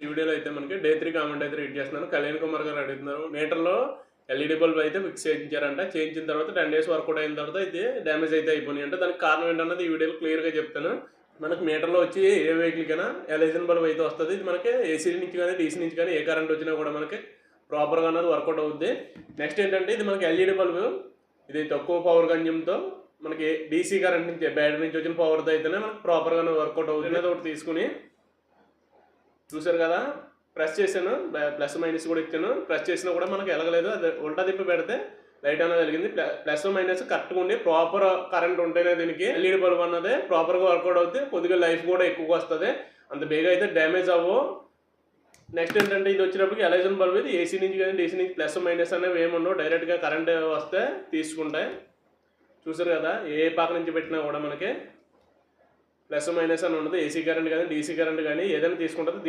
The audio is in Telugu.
ఈ వీడియోలో అయితే మనకి డే 3 కామెంట్ అయితే రీడ్ చేస్తున్నాను. కళ్యాణ్ కుమార్ గారు అడుగుతున్నారు, మీటర్లో ఎల్ఈడి బల్బ్ అయితే ఫిక్స్ చేయించారంట. చేయించిన తర్వాత 10 డేస్ వర్కౌట్ అయిన తర్వాత ఇది డ్యామేజ్ అయితే అయిపోయినాయి అంటే దానికి కారణం ఏంటన్నది ఈ వీడియోలో క్లియర్గా చెప్తాను. మనకి మీటర్లో వచ్చి ఏ వెహికల్కైనా ఎలైజన్ బల్బ్ అయితే వస్తుంది. ఇది మనకి ఏసీ నుంచి కానీ డీసీ నుంచి కానీ ఏ కరెంట్ వచ్చినా కూడా మనకి ప్రాపర్గా అన్నది వర్కౌట్ అవుద్ది. నెక్స్ట్ ఏంటంటే ఇది మనకి ఎల్ఈడి బల్బ్, ఇది తక్కువ పవర్ గంజంతో మనకి డీసీ కరెంట్ నుంచి బ్యాటరీ నుంచి వచ్చిన పవర్తో అయితేనే మనకి ప్రాపర్గా వర్కౌట్ అవుతుంది. అనేది ఒకటి తీసుకుని చూసారు కదా, ప్రెస్ చేశాను, ప్లస్ మైనస్ కూడా ఇచ్చాను. ప్రెస్ చేసినా కూడా మనకి ఎలగలేదు. అది ఉల్టా తిప్పి పెడితే లైట్ అనేది వెలిగింది. ప్లస్ మైనస్ కరెక్ట్గా ఉండి ప్రాపర్ కరెంట్ ఉంటేనే దీనికి ఎల్ఈడి బల్బ్ అన్నది ప్రాపర్గా వర్కౌట్ అవుతుంది. కొద్దిగా లైఫ్ కూడా ఎక్కువగా వస్తుంది, అంత బేగా అయితే డ్యామేజ్ అవ్వవు. నెక్స్ట్ ఏంటంటే ఇది వచ్చినప్పటికి ఎలైజన్ బల్బ్, ఇది ఏసీ నుంచి కానీ డీసీ నుంచి ప్లస్ మైనస్ అనేవి ఏముండవు, డైరెక్ట్గా కరెంట్ వస్తే తీసుకుంటాయి. చూసారు కదా, ఏ పక్క నుంచి పెట్టినా కూడా మనకి ప్లస్ మైనస్ అని ఉండదు. ఏసీ కరెంట్ కానీ డీసీ కరెంట్ కానీ ఏదైనా తీసుకుంటుంది.